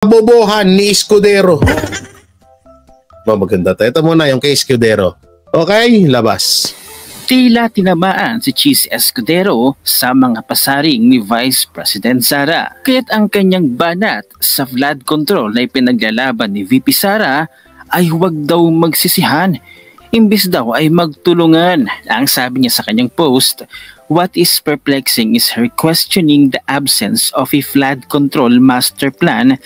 Bobohan ni Escudero. Maganda tayo. Ito muna yung kay Escudero. Okay, labas. Tila tinamaan si Cheese Escudero sa mga pasaring ni Vice President Sara. Kaya't ang kanyang banat sa flood control na ipinaglalaban ni VP Sara ay huwag daw magsisihan. Imbis daw ay magtulungan. Ang sabi niya sa kanyang post, what is perplexing is her questioning the absence of a flood control master plan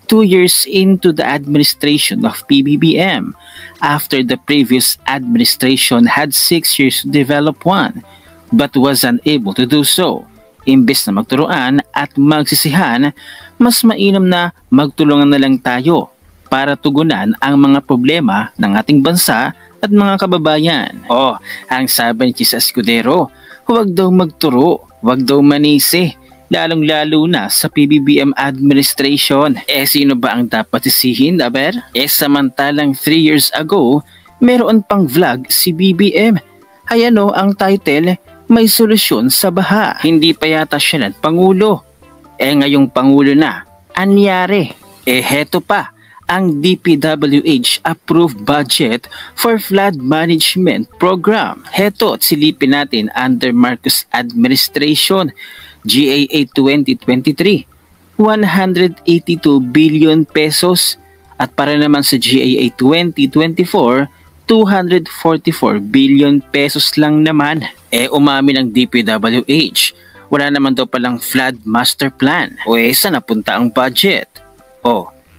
2 years into the administration of PBBM, after the previous administration had 6 years to develop one, but was unable to do so. Imbes na magturuan at magsisihan, mas mainam na magtulungan na lang tayo para tugunan ang mga problema ng ating bansa at mga kababayan. Ang sabi ni Cheese Escudero, huwag daw magturo, huwag daw manisi, lalong-lalo na sa PBBM administration. Sino ba ang dapat sisihin, aber? Samantalang 3 years ago, meron pang vlog si BBM. Ang title, may solusyon sa baha. Hindi pa yata siya ng Pangulo. Ngayong Pangulo na, anyari? Heto pa, ang DPWH approved budget for flood management program. Heto at silipin natin under Marcos administration. GAA 2023, 182 billion pesos. At para naman sa GAA 2024, 244 billion pesos lang naman. Umamin ang DPWH. Wala naman daw palang flood master plan. Saan napunta ang budget?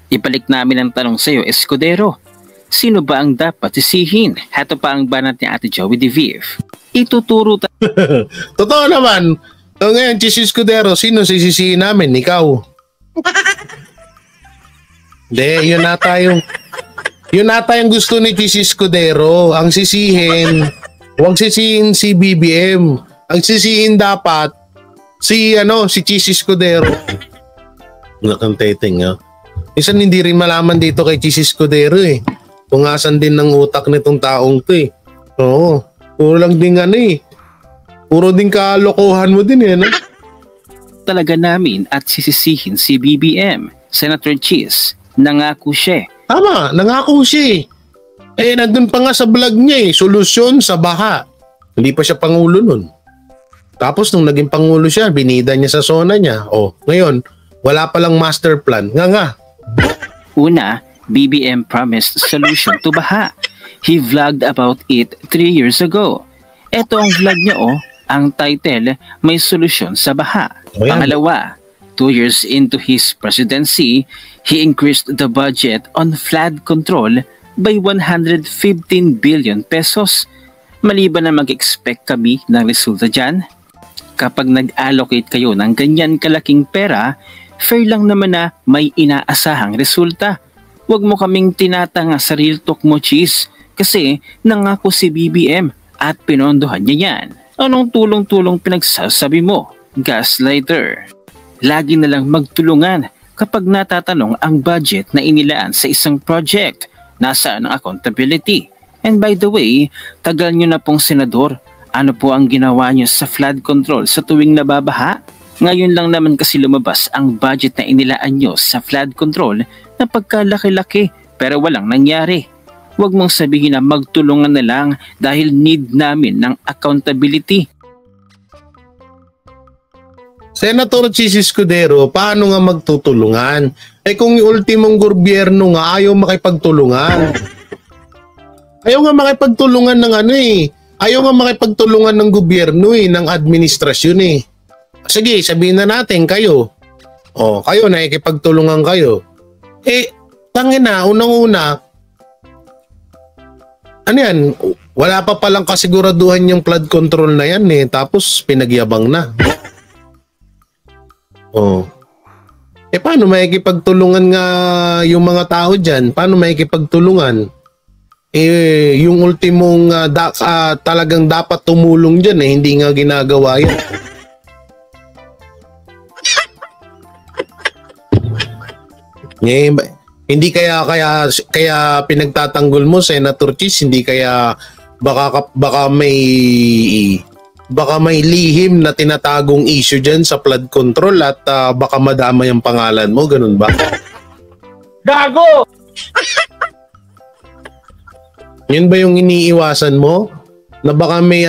Ibalik namin ang tanong sa iyo, Escudero. Sino ba ang dapat sisihin? Heto pa ang banat ni Ate Joey De Viv. Ituturo Totoo naman. So ngayon, Cheese Escudero, sino sisisihin namin? Ikaw. Hindi, yun nata yung gusto ni Cheese Escudero. Ang sisihin, huwag sisihin si BBM. Ang sisihin dapat si Cheese Escudero. Nakang-teteng, ha? Minsan hindi rin malaman dito kay Cheese Escudero kung asan din ng utak nitong taong to Oo, puro lang din puro din kalokohan mo din Talaga namin at sisisihin si BBM. Senator Cheese, nangako siya. Tama, nangako siya. Nandun pa nga sa vlog niya solusyon sa baha. Hindi pa siya Pangulo nun. Tapos nung naging Pangulo siya, binida niya sa zona niya. Ngayon, wala palang master plan. Nga. Una, BBM promised solution to baha. He vlogged about it 3 years ago. Ito ang vlog niya ang title, may solusyon sa baha. Pangalawa, 2 years into his presidency, he increased the budget on flood control by 115 billion pesos. Maliban na mag-expect kami ng resulta dyan? Kapag nag-allocate kayo ng ganyan kalaking pera, fair lang naman na may inaasahang resulta. Huwag mo kaming tinatanga sa real talk mo, Cheese, kasi nangako si BBM at pinondohan niya yan. Anong tulong-tulong pinagsasabi mo? Gaslighter. Lagi na lang magtulungan kapag natatanong ang budget na inilaan sa isang project. Nasaan ang accountability? And by the way, tagal nyo na pong senador. Ano po ang ginawa nyo sa flood control sa tuwing nababaha? Ngayon lang naman kasi lumabas ang budget na inilaan nyo sa flood control na pagkalaki-laki pero walang nangyari. Huwag mong sabihin na magtulungan na lang dahil need namin ng accountability. Senator Cheese Escudero, paano nga magtutulungan? Kung yung ultimong gobyerno nga ayaw makipagtulungan. Ayaw nga makipagtulungan ng Ayaw nga makipagtulungan ng gobyerno ng administrasyon Sige, sabihin na natin kayo. Kayo nakikipagtulungan kayo. Tangina, unang-una, wala pa palang kasiguraduhan yung flood control na yan tapos pinagyabang na. Paano makikipagtulungan nga yung mga tao dyan? Paano makikipagtulungan? Yung ultimong talagang dapat tumulong dyan hindi nga ginagawa yan. Hindi kaya pinagtatanggol mo, Senator Cheese, hindi kaya baka may lihim na tinatagong issue dyan sa flood control at baka madama yung pangalan mo, ganun ba? Gago! Yun ba yung iniiwasan mo? Na baka may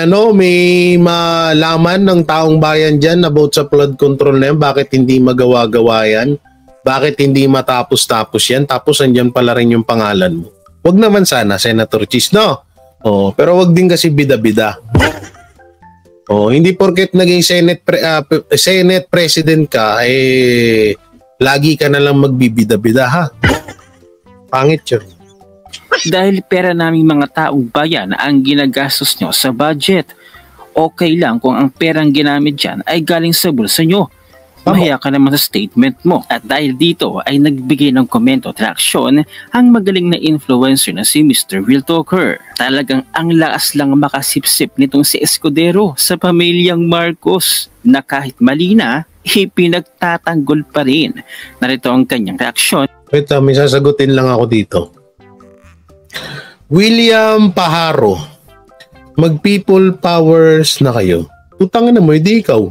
malaman ng taong bayan dyan about sa flood control na yan, bakit hindi magawa-gawa yan? Bakit hindi matapos-tapos yan? Tapos andyan pala rin yung pangalan mo. Wag naman sana, Senator Cheese, no? Oh, pero wag din kasi bida-bida. Oh, hindi porket naging Senate President ka, lagi ka na lang magbibida-bida, ha? Pangit yun. Dahil pera naming mga taong bayan ang ginagastos nyo sa budget. Okay lang kung ang perang ginamit dyan ay galing sa bulsa nyo. Mahiya ka naman sa statement mo. At dahil dito ay nagbigay ng komento at reaksyon ang magaling na influencer na si Mr. Real Talker. Talagang ang lakas lang makasipsip nitong si Escudero sa pamilyang Marcos na kahit mali na, ipinagtatanggol pa rin. Narito ang kanyang reaksyon. Wait, may sasagutin lang ako dito. William Paharo, mag-people powers na kayo. Tutangin na mo, hindi ikaw.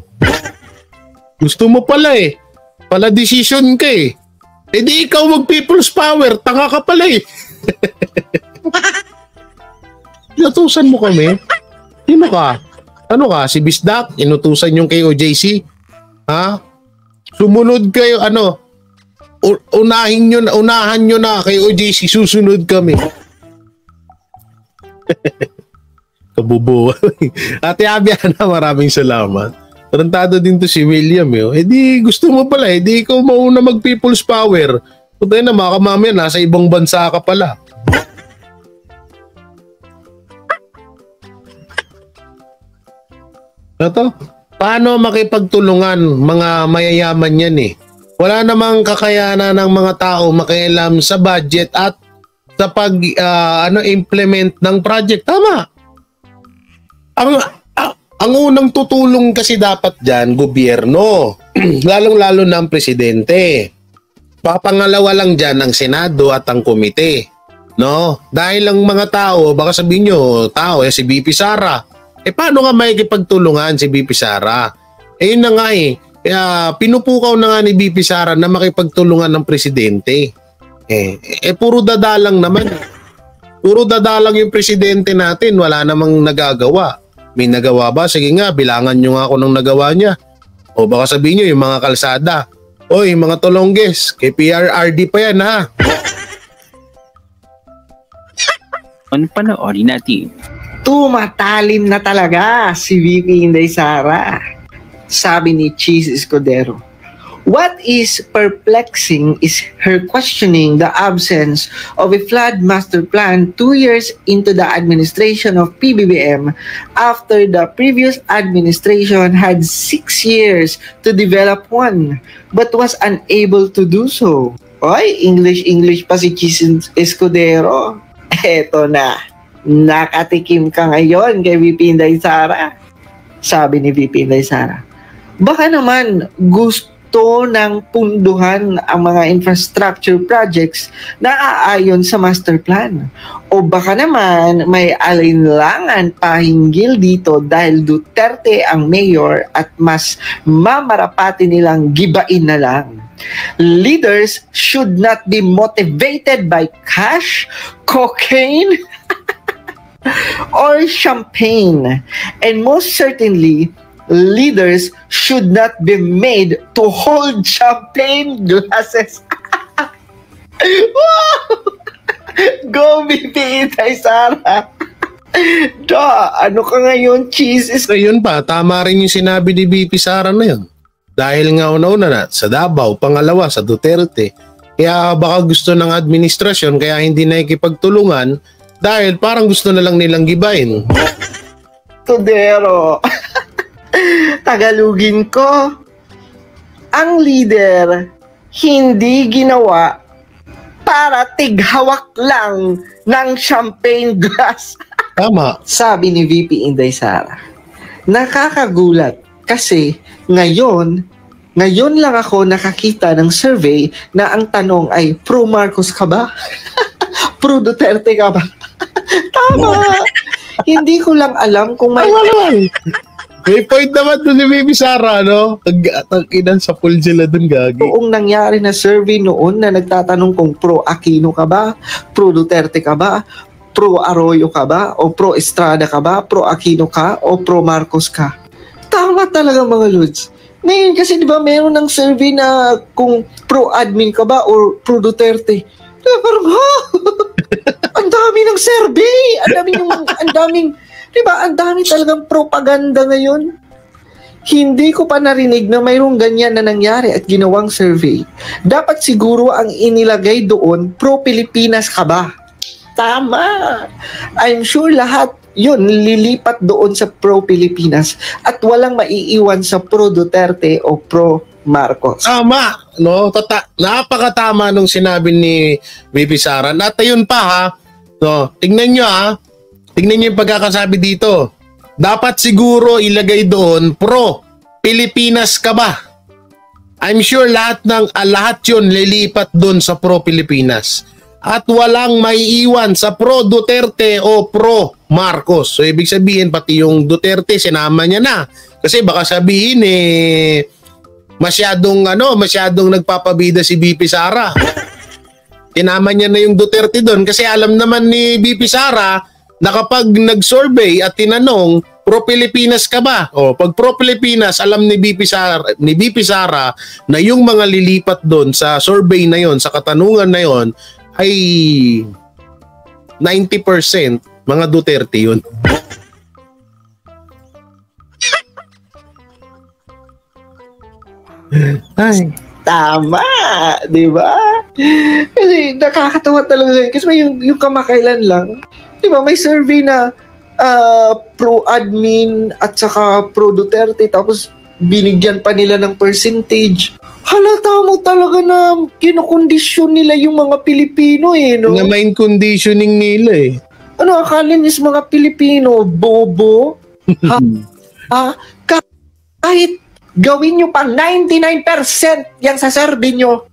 Gusto mo pala Pala decision ka Di ikaw mag-people's power, tanga ka pala Inutusan mo kami? Sino ka? Ano ka? Si Bisdak? Inutusan yung kay OJC? Ha? Sumunod kayo, unahan nyo na kay OJC, susunod kami. Kabubo. Ate Abiana, maraming salamat. Tarantado din to si William di gusto mo pala di ikaw mauna mag people's power. Puta na makamamaya nasa ibang bansa ka pala. Ito, paano makipagtulungan mga mayayaman yan Wala namang kakayanan ng mga tao makialam sa budget at sa implement ng project. Tama. Ang unang tutulong kasi dapat dyan, gobyerno. Lalong-lalo na ang presidente. Papangalawa lang dyan ang Senado at ang komite. No? Dahil ang mga tao, baka sabihin nyo, si BP Sara. Paano nga makikipagtulungan si BP Sara? Yun na nga Kaya pinupukaw na nga ni BP Sara na makipagtulungan ng presidente. Puro dadalang naman. Puro dadalang yung presidente natin. Wala namang nagagawa. May nagawa ba? Sige nga, bilangan nyo nga ako ng nagawa niya. O baka sabihin nyo yung mga kalsada. Oy, mga tolongges, kay PRRD pa yan ha. Panoorin natin. Tumatalim na talaga si VP Inday Sara, sabi ni Cheese Escudero. What is perplexing is her questioning the absence of a flood master plan 2 years into the administration of PBBM after the previous administration had 6 years to develop one but was unable to do so. Oy, English pa si Cheese Escudero. Eto na, nakatikim ka ngayon kay VP Inday Sara, sabi ni VP Inday Sara. Baka naman gusto ng punduhan ang mga infrastructure projects na aayon sa master plan. O baka naman may alinlangan pa hinggil dito dahil Duterte ang mayor at mas mamarapati nilang gibain na lang. Leaders should not be motivated by cash, cocaine, or champagne. And most certainly, leaders should not be made to hold champagne glasses. Wow! Go, VP Inday Sara. Ano ka ngayon, Cheese? So yun pa, tama rin yung sinabi ni VP Sara na yun. Dahil nga una-una na sa Davao, pangalawa sa Duterte. Kaya baka gusto ng administrasyon kaya hindi nakikipagtulungan dahil parang gusto na lang nilang gibain. Tudero. Tagalugin ko, ang leader hindi ginawa para tighawak lang ng champagne glass. Tama. Sabi ni VP Inday Sara. Nakakagulat kasi ngayon lang ako nakakita ng survey na ang tanong ay pro Marcos ka ba? Pro Duterte ka ba? Tama. Hindi ko lang alam kung may May point naman doon si Baby Sara, no? Tag-inan sa pool sila doon, gagi. Noong nangyari na survey noon na nagtatanong kung pro Aquino ka ba, pro Duterte ka ba, pro Arroyo ka ba, o pro Estrada ka ba, pro Aquino ka, o pro Marcos ka. Tama talaga mga Lods. Ngayon kasi di ba meron ng survey na kung pro admin ka ba or pro Duterte. Diba, parang ang dami ng survey, ang daming di ba, ang dami talagang propaganda ngayon. Hindi ko pa narinig na mayroong ganyan na nangyari at ginawang survey. Dapat siguro ang inilagay doon, pro-Pilipinas ka ba? Tama. I'm sure lahat yun lilipat doon sa pro-Pilipinas at walang maiiwan sa pro-Duterte o pro-Marcos. Tama, no? Napakatama nung sinabi ni Baby Sara. At ayun pa ha, no? Tingnan nyo ha, tingnan nyo yung pagkakasabi dito. Dapat siguro ilagay doon, pro-Pilipinas ka ba? I'm sure lahat yun lilipat doon sa pro-Pilipinas. At walang maiiwan sa pro-Duterte o pro-Marcos. So ibig sabihin pati yung Duterte sinama niya na. Kasi baka sabihin masyadong nagpapabida si BP Sara. Tinama niya na yung Duterte doon kasi alam naman ni BP Sara na kapag nag-survey at tinanong pro-Pilipinas ka ba? O pag pro-Pilipinas, alam ni BP Sara na yung mga lilipat doon sa survey na yon, sa katanungan na yon ay 90% mga Duterte yun. Ay, tama, di ba? Kasi nakakatawa talaga kasi may yung kamakailan lang, di ba, may survey na pro-admin at saka pro-Duterte tapos binigyan pa nila ng percentage. Halata mo talaga na kinokondisyon nila yung mga Pilipino no? Nga mind conditioning nila Ano, akala niyo sa mga Pilipino, bobo? Kahit gawin nyo pa 99% yung sa survey nyo.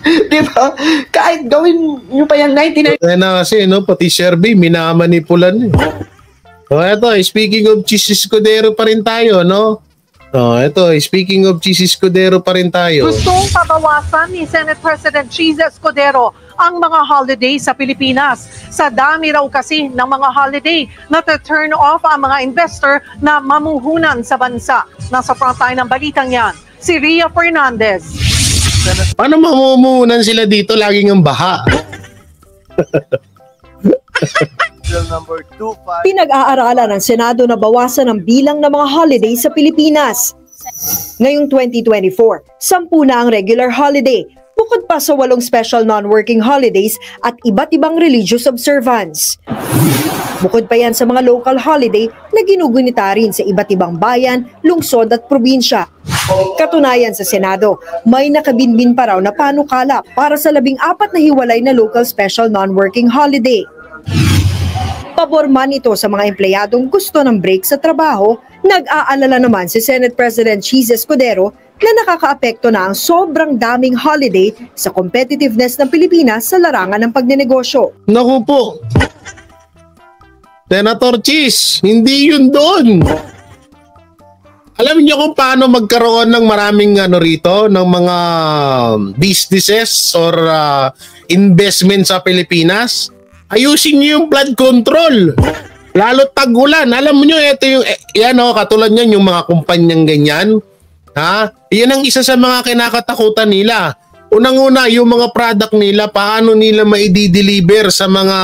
Di ba? Kahit gawin nyo pa yung 99%. Kaya na kasi, pati survey, minamanipulan So, eto, speaking of Cheese Escudero pa rin tayo, no? Speaking of Cheese Escudero pa rin tayo. Gustong pabawasan ni Senate President Cheese Escudero ang mga holiday sa Pilipinas. Sa dami raw kasi ng mga holiday na turn off ang mga investor na mamuhunan sa bansa. Nasa frontline ng balitang yan, si Ria Fernandez. Paano mamumuhunan sila dito? Laging ang baha. Pinag-aaralan ng Senado na bawasan ang bilang ng mga holiday sa Pilipinas. Ngayong 2024, 10 na ang regular holiday, bukod pa sa 8 special non-working holidays at iba't ibang religious observance. Bukod pa yan sa mga local holiday na ginugunita rin sa iba't ibang bayan, lungsod at probinsya. Katunayan sa Senado, may nakabinbin pa raw na panukala para sa 14 na hiwalay na local special non-working holiday. Pabor man ito sa mga empleyadong gusto ng break sa trabaho, nag-aalala naman si Senate President Cheese Escudero na nakakaapekto na ang sobrang daming holiday sa competitiveness ng Pilipinas sa larangan ng pagnenegosyo. Naku po, Senator Cheese, hindi yun doon. Alam niyo kung paano magkaroon ng maraming rito, ng mga businesses or investment sa Pilipinas? Ayusin niyo yung flood control. Lalo tag-ulan. Alam niyo, ito yung, katulad niyan, yung mga kumpanyang ganyan. Yan ang isa sa mga kinakatakutan nila. Unang-una, yung mga product nila, paano nila maidi-deliver sa mga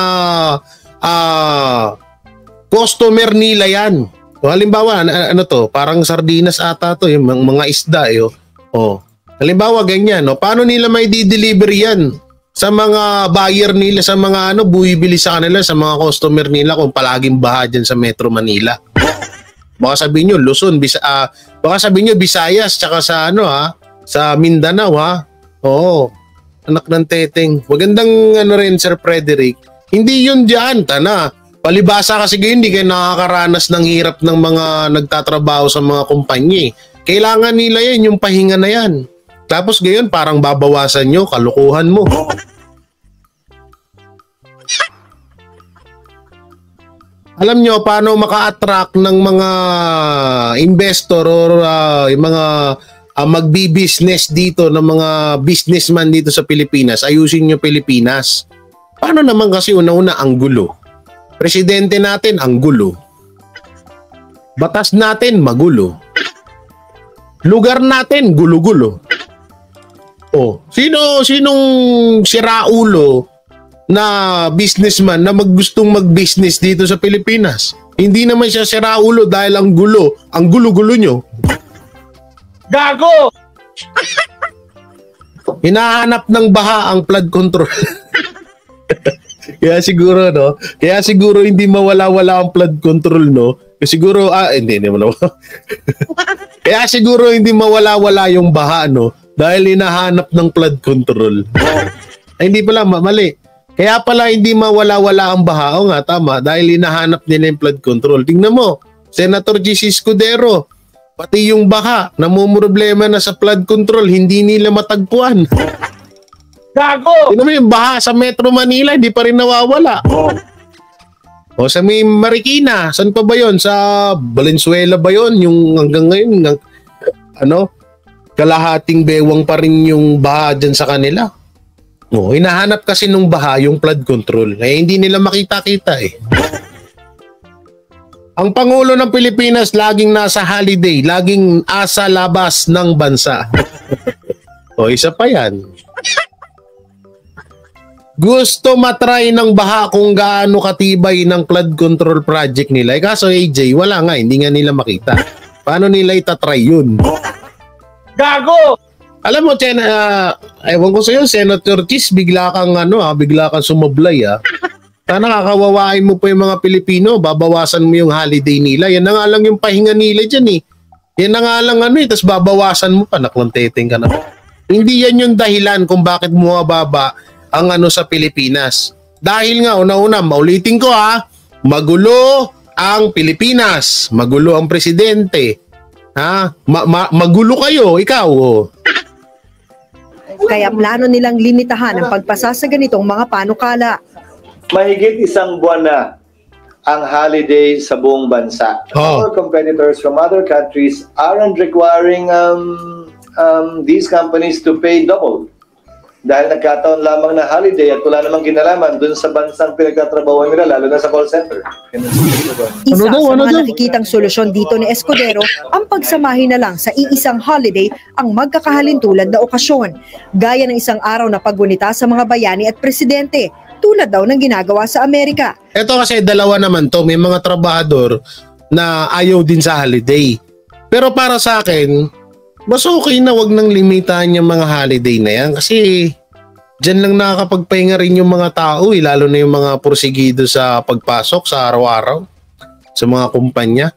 customer nila yan. O, halimbawa, parang sardinas ata to, yung mga isda. Halimbawa, ganyan. Paano nila maidi-deliver yan sa mga buyer nila, sa mga buibili sa kanila, sa mga customer nila kung palaging baha dyan sa Metro Manila? Baka sabihin nyo, Luzon, baka sabihin nyo, Visayas, tsaka sa sa Mindanao, Oo, anak ng teteng. Magandang rin, Sir Frederick. Hindi yun dyan, palibasa kasi kayo, hindi kayo nakakaranas ng hirap ng mga nagtatrabaho sa mga kumpanya. Kailangan nila yan, yung pahinga na yan. Tapos gayon, parang babawasan nyo, kalukuhan mo. Alam nyo paano maka-attract ng mga investor or yung mga magbi-business dito, ng mga businessman dito sa Pilipinas? Ayusin nyo Pilipinas. Paano naman kasi una-una ang gulo? Presidente natin ang gulo. Batas natin magulo. Lugar natin gulo-gulo. Sinong siraulo na businessman na gustong mag-business dito sa Pilipinas? Hindi naman siya siraulo dahil ang gulo-gulo nyo. Gago! Hinahanap ng baha ang flood control. Kaya siguro hindi mawala-wala ang flood control, no? Kasi siguro hindi naman. Kaya siguro hindi mawala-wala yung baha, no? Dahil hinahanap ng flood control. Ay, hindi pala, mali. Kaya pala hindi mawala-wala ang baha. O nga, tama. Dahil hinahanap nila yung flood control. Tingnan mo, Senator G.C. Escudero, pati yung baha, namumroblema na sa flood control, hindi nila matagpuan. Gago! Tingnan mo yung baha sa Metro Manila, hindi pa rin nawawala. O sa may Marikina, saan pa ba yun? Sa Valenzuela ba yun? Yung hanggang ngayon, kalahating bewang pa rin yung baha dyan sa kanila. Hinahanap kasi nung baha yung flood control. Hindi nila makita-kita eh. Ang Pangulo ng Pilipinas laging nasa holiday, laging asa labas ng bansa. Isa pa yan. Gusto matry ng baha kung gaano katibay ng flood control project nila. Kaso AJ, wala nga, hindi nga nila makita. Paano nila itatry yun? Gago! Alam mo, ewan ko sa'yo, Senator Chis, bigla kang sumablay Sana kakawawain mo pa yung mga Pilipino, babawasan mo yung holiday nila. Yan na nga lang yung pahinga nila dyan eh. Yan na nga lang tapos babawasan mo pa, naklanteteng ka na. Hindi yan yung dahilan kung bakit bumababa ang sa Pilipinas. Dahil nga, una-una, maulitin ko magulo ang Pilipinas, magulo ang presidente. Magulo kayo, ikaw. Kaya plano nilang limitahan ang pagpasa sa ganitong mga panukala. Mahigit isang buwan na ang holiday sa buong bansa. Our competitors from other countries aren't requiring these companies to pay double. Dahil nagkataon lamang na holiday at wala namang kinalaman dun sa bansang pinagtatrabaho nila, lalo na sa call center. Isa sa mga nakikitang solusyon dito ni Escudero ang pagsamahin na lang sa iisang holiday ang magkakahalintulad na okasyon, gaya ng isang araw na paggunita sa mga bayani at presidente, tulad daw ng ginagawa sa Amerika. Ito kasi dalawa naman to, may mga trabahador na ayaw din sa holiday. Pero para sa akin, mas okay na wag nang limitahan yung mga holiday na yan kasi dyan lang nakakapagpahinga rin yung mga tao lalo na yung mga porsigido sa pagpasok sa araw-araw sa mga kumpanya.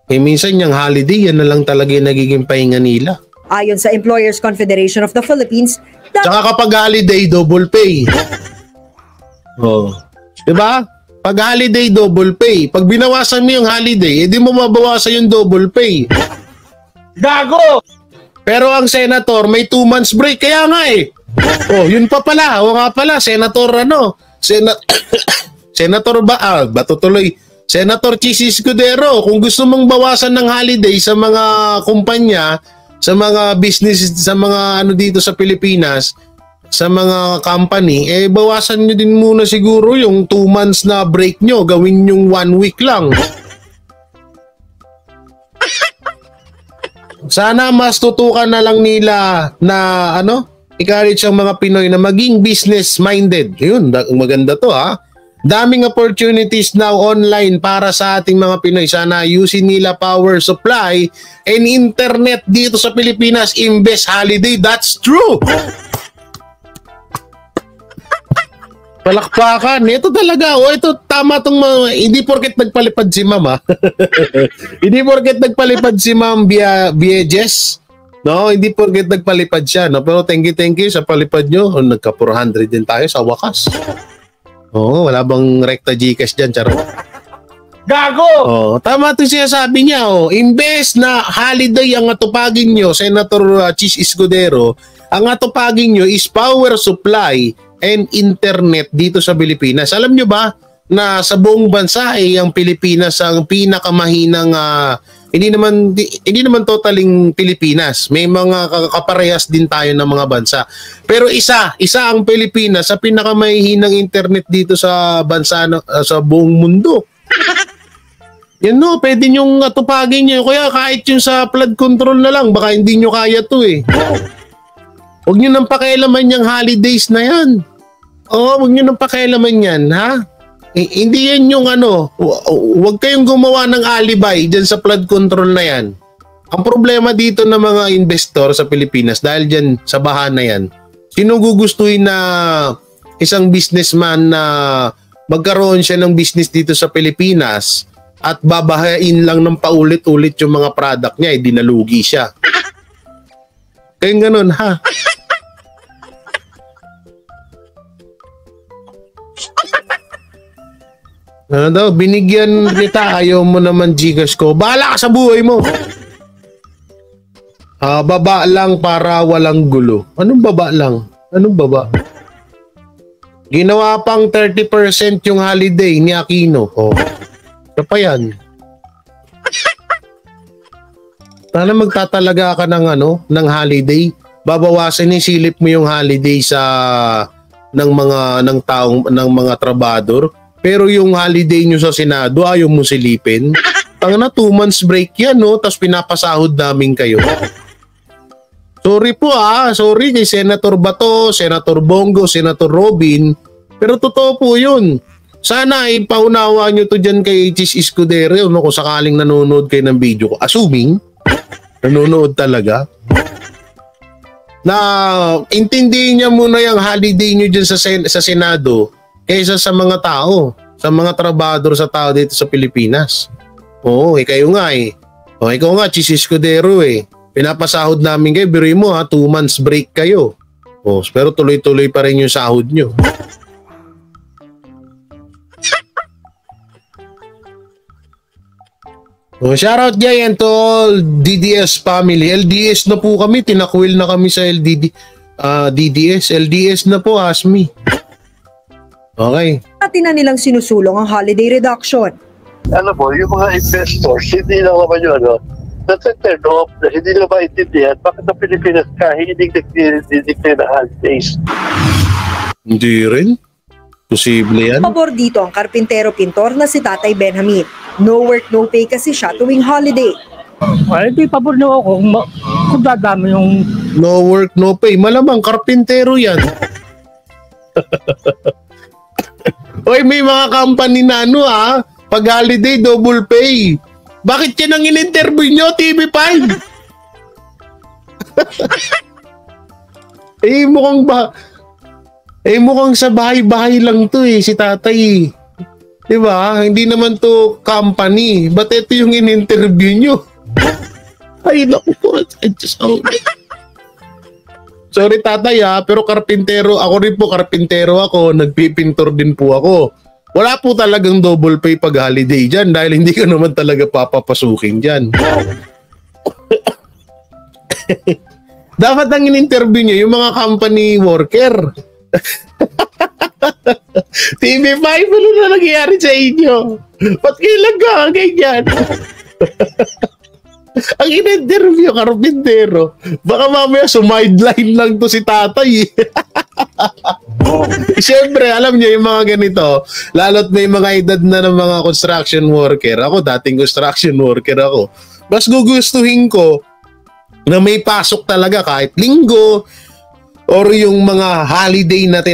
Minsan yung holiday, yan na lang talaga yung nagiging pahinga nila. Ayon sa Employers Confederation of the Philippines, tsaka kapag holiday, double pay. Diba? Pag holiday, double pay. Pag binawasan mo yung holiday, edi mo mabawasan yung double pay. Gago! Pero ang senator may 2 months break kaya nga yun pa pala. Nga pala Senator Senator Chis Escudero, kung gusto mong bawasan ng holiday sa mga kumpanya, sa mga business, sa mga dito sa Pilipinas, sa mga company, bawasan nyo din muna siguro yung 2 months na break nyo, gawin yung 1 week lang. Sana mas tutukan na lang nila na encourage ang mga Pinoy na maging business-minded. Yun, maganda to Daming opportunities now online para sa ating mga Pinoy. Sana ayusin nila power supply and internet dito sa Pilipinas imbes holiday. That's true! Palakpakan. Ito talaga. Ito tama tong mga, hindi porket nagpalipad si Ma'am Hindi porket nagpalipad si Ma'am Biejes. No, hindi porket nagpalipad siya. No? Pero thank you sa palipad nyo. Nagka 400 din tayo sa wakas. Wala bang rekta Gcash dyan, charot. Gago! Tama ito siya sabi niya. Imbes na holiday ang atupagin nyo, Senator Chis Escudero, ang atupagin nyo is power supply and internet dito sa Pilipinas. Alam nyo ba na sa buong bansa ang Pilipinas ang pinakamahinang hindi naman totaling Pilipinas. May mga kaparehas din tayo ng mga bansa. Pero isa ang Pilipinas sa pinakamahihinang internet dito sa bansa sa buong mundo. Yan no, pwede nyong tupagin nyo. Kaya kahit yung sa flood control na lang, baka hindi nyo kaya to eh. Huwag nyo nang pakialaman yung holidays na yan. Oo, huwag nyo nang pakialaman yan, ha? Hindi yan yung huwag kayong gumawa ng alibay dyan sa flood control na yan. Ang problema dito ng mga investor sa Pilipinas, dahil dyan sa baha na yan, sino gugustuhin na isang businessman na magkaroon siya ng business dito sa Pilipinas at babahain lang ng paulit-ulit yung mga product niya, dinalugi siya. Kayong ganun, ha? Ano daw, binigyan kita, ayaw mo naman Gcash ko. Bahala ka sa buhay mo. Baba lang para walang gulo. Anong baba lang? Anong baba? Ginawa pang 30% yung holiday ni Aquino. Oh. Ano pa yan? Sana magtatalaga ka ng ng holiday. Babawasan ni silip mo yung holiday ng mga trabador. Pero yung holiday nyo sa Senado, ayaw mo silipin. Tangina, 2 months break yan, no? Tapos pinapasahod namin kayo. Sorry po sorry kay Senator Bato, Senator Bongo, Senator Robin. Pero totoo po yun. Sana ipaunawa nyo to dyan kay Chis Escudero, no? Kung sakaling nanonood kayo ng video ko. Assuming, nanonood talaga. Na intindihin niya muna yung holiday nyo dyan sa Senado kaysa sa mga tao, sa mga trabador sa tao dito sa Pilipinas. Oo, kayo nga eh. O, ikaw nga, Chis Escudero eh. Pinapasahod namin kayo, biruin mo 2 months break kayo. O, pero tuloy-tuloy pa rin yung sahod nyo. Oh, shoutout dyan to all DDS family. LDS na po kami. Tinakwil na kami sa DDS. LDS na po, Asmi. Okay. Atin na nilang sinusulong ang holiday reduction. Alam mo, yung mga investors, hindi lang naman yun, nasa-turn off na hindi nila maintindihan bakit ang Pilipinas kahit hindi nagdidikte na holidays. Hindi rin. Posible yan. Pabor dito ang karpintero-pintor na si Tatay Benjamin. No work, no pay kasi siya tuwing holiday. Ay, di pabor na ako kung dadami yung... No work, no pay. Malamang karpintero yan. Oy, may mga company na pag holiday, double pay. Bakit yan ang in-interview nyo, TV5? mukhang sa bahay-bahay lang to si tatay. Diba? Hindi naman to company. Ba't ito yung in-interview nyo? Ay, naku po. Sorry tatay pero karpintero. Ako rin po, karpintero ako. Nagpipintor din po ako. Wala po talagang double pay pag holiday dyan dahil hindi ka naman talaga papapasukin dyan. Dapat ang in-interview nyo yung mga company worker. TV5, ano na nangyayari sa inyo? Ba't kailan ka ganyan? Ang in-interview, karpintero. Baka mamaya sumideline lang to si tatay. Siyempre, alam niyo yung mga ganito, lalo't may mga edad na ng mga construction worker. Ako, dating construction worker ako. Mas gugustuhin ko na may pasok talaga kahit linggo, or yung mga holiday na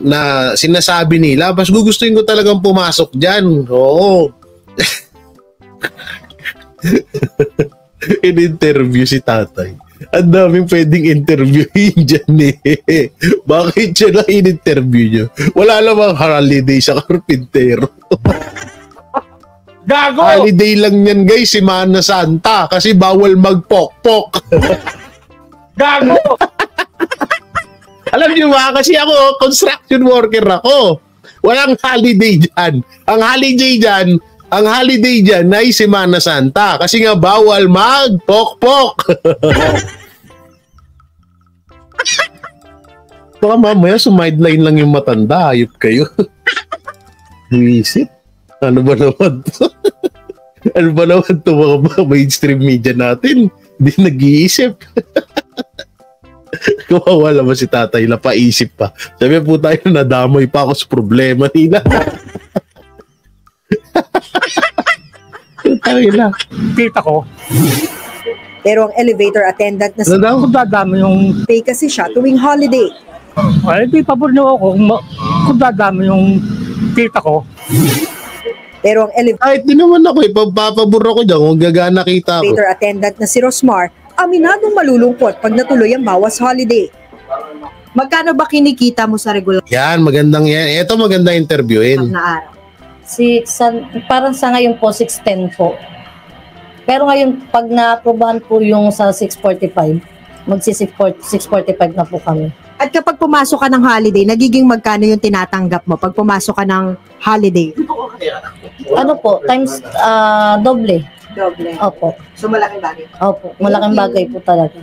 na sinasabi nila, mas gugustuhin ko talagang pumasok dyan. Oo. In-interview si tatay. Ang daming pwedeng interviewin dyan Bakit siya na in-interview nyo? Wala namang holiday sa karpintero. Gago! Holiday lang yan guys, Semana Santa. Kasi bawal magpok-pok. Gago! Alam niyo ba, kasi ako, construction worker ako. Walang holiday dyan. Ang holiday dyan ay Semana Santa. Kasi nga bawal magpok-pok. Baka mamaya sumideline lang yung matanda. Ayop kayo. Buisit. Ano ba naman to? Ano ba naman to mga mainstream media natin? Hindi nag-iisip. Kawawa naman si tatay, napaisip pa. Sabi po tayo, nadamay pa ako sa problema nila. Kita ko. Pero ang elevator attendant na si Kung dadami yung... pay kasi siya tuwing holiday. Ay, di pabor na ako kung dadami yung kita ko. Pero ang Kahit di naman ako, ipapabor ako dyan kung gagana kita ako. elevator attendant na si Rosmar, aminadong malulungkot pag natuloy ang bawas holiday. Magkano ba kinikita mo sa regular Yan, magandang yan. Ito maganda interviewin. na araw? Parang sa ngayon po 610 po. Pero ngayon pag na-aprobahan po yung sa 645, magsi-645 na po kami. At kapag pumasok ka ng holiday, nagiging magkano yung tinatanggap mo pag pumasok ka ng holiday? Ano po, times doble. Doble. Opo. So malaking bagay. Opo, malaking bagay po talaga.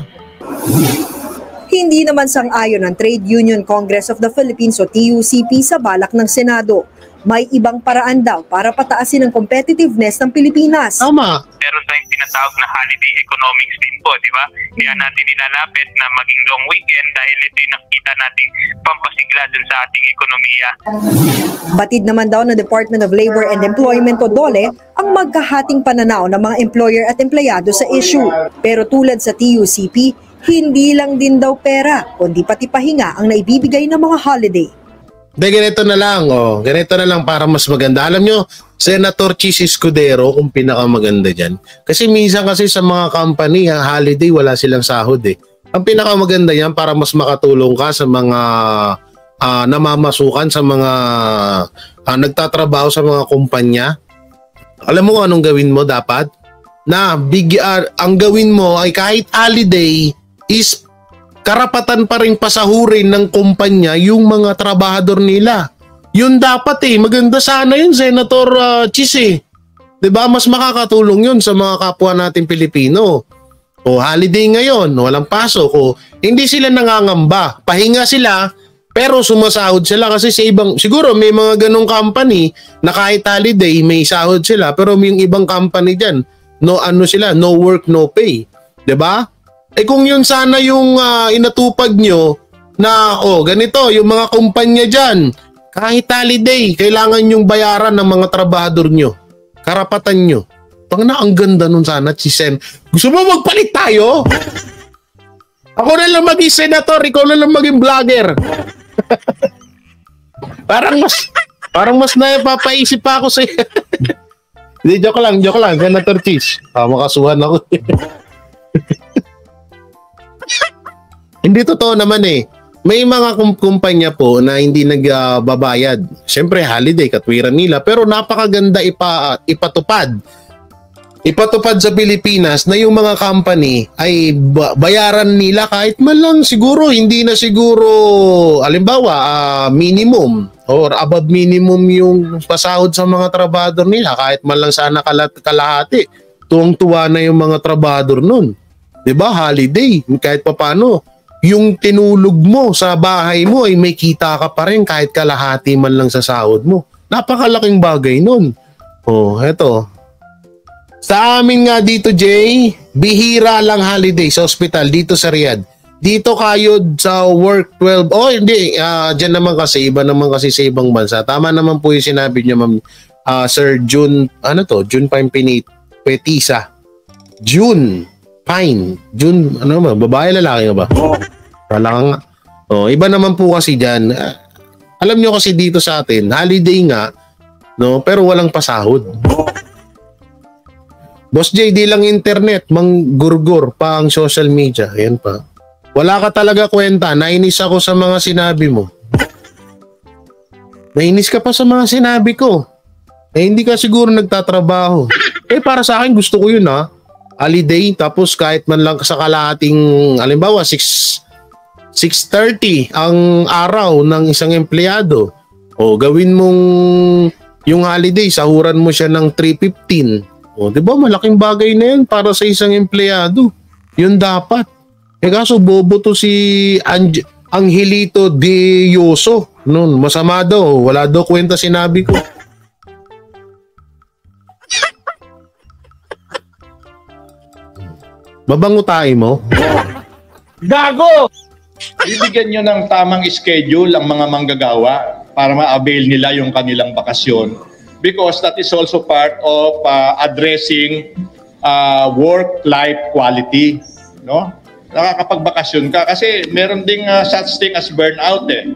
Hindi naman sang-ayon ang Trade Union Congress of the Philippines o TUCP sa balak ng Senado. May ibang paraan daw para pataasin ang competitiveness ng Pilipinas. Tama. Meron tayong tinatawag na holiday economics din po, di ba? Kaya natin nilalapit na maging long weekend dahil ito yung nakita nating pampasigla dun sa ating ekonomiya. Batid naman daw ng Department of Labor and Employment o DOLE ang magkahating pananaw ng mga employer at empleyado sa issue. Pero tulad sa TUCP, hindi lang din daw pera, kundi pati pahinga ang naibibigay ng mga holiday. Ganito na lang, ganito na lang para mas maganda. Alam nyo, Senator Chis Escudero, kung pinakamaganda dyan. Kasi minsan kasi sa mga company, ang holiday, wala silang sahod eh. Ang pinakamaganda yan para mas makatulong ka sa mga namamasukan, sa mga nagtatrabaho sa mga kumpanya. Alam mo anong gawin mo dapat? Ang gawin mo ay kahit holiday is karapatan pa rin pasahurin ng kumpanya yung mga trabahador nila. Yun dapat maganda sana yun, Senator Chis eh. 'Di ba? Mas makakatulong yun sa mga kapwa natin Pilipino. O holiday ngayon, walang pasok, o hindi sila nangangamba. Pahinga sila, pero sumasahod sila kasi sa ibang, siguro may mga ganong company na kahit holiday may sahod sila, pero may yung ibang company dyan, no work, no pay. 'Di ba? Kung yun sana yung inatupag nyo na, ganito, yung mga kumpanya dyan, kahit holiday, kailangan yung bayaran ng mga trabahador nyo. Karapatan nyo. Ang ganda nun sana, Chisen. Gusto mo magpalit tayo? Ako na lang maging senator, ikaw na lang maging vlogger. parang mas napapaisip pa ako sa'yo. Hindi, joke lang, Senator Chis. Makasuhan ako. Hindi totoo naman May mga kumpanya po na hindi nagbabayad. Siyempre holiday, katwiran nila. Pero napakaganda ipatupad. Ipatupad sa Pilipinas na yung mga company ay bayaran nila kahit man lang siguro, hindi na siguro, halimbawa, minimum or above minimum yung pasahod sa mga trabahador nila. Kahit man lang sana kalahati. Tuwang-tuwa na yung mga trabahador nun. Diba? Holiday. Kahit papano. Yung tinulog mo sa bahay mo ay may kita ka pa rin kahit kalahati man lang sa sahod mo. Napakalaking bagay nun. Eto. Sa amin nga dito, Jay, bihira lang holiday sa ospital dito sa Riyadh. Dito kayod sa work 12. Hindi. Diyan naman kasi, iba naman kasi sa ibang bansa. Tama naman po yung sinabi niyo, Ma'am Sir June, June Petisa. June. Fine. June, babae, lalaki nga ba? Wala nga. Iba naman po kasi dyan. Alam nyo kasi dito sa atin, holiday nga, pero walang pasahod. Boss J, di lang internet, manggurgur pa ang social media. Ayan pa. Wala ka talaga kwenta. Nainis ako sa mga sinabi mo. Nainis ka pa sa mga sinabi ko. Hindi ka siguro nagtatrabaho. Para sa akin, gusto ko yun holiday, tapos kahit man lang sa kalahating, halimbawa 6:30 ang araw ng isang empleyado, gawin mong yung holiday, sahuran mo siya ng 3:15. Di ba malaking bagay na yun para sa isang empleyado. Yun dapat. Kaso bobo to si Angelito de Yoso. Masama daw, wala daw kwenta sinabi ko. Mabango tayo mo? Gago! Bibigyan nyo ng tamang schedule ang mga manggagawa para ma-avail nila yung kanilang bakasyon, because that is also part of addressing work-life quality, no? Nakakapagbakasyon ka kasi meron ding such thing as burnout eh.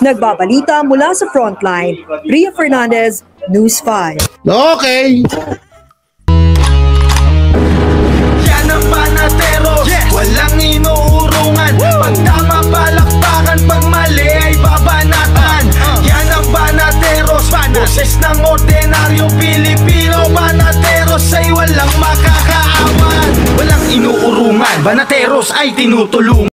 Nagbabalita mula sa Frontline, Ria Fernandez, News 5. Okay. Yan ang Banatero, walang inuurungan. Pag tama palakpakan, pag mali ay babanatan. Yan ang Banateros, boses ng ordinaryong Pilipino. Banateros ay walang makakaawan, walang inuurungan. Banateros ay tinutulungan.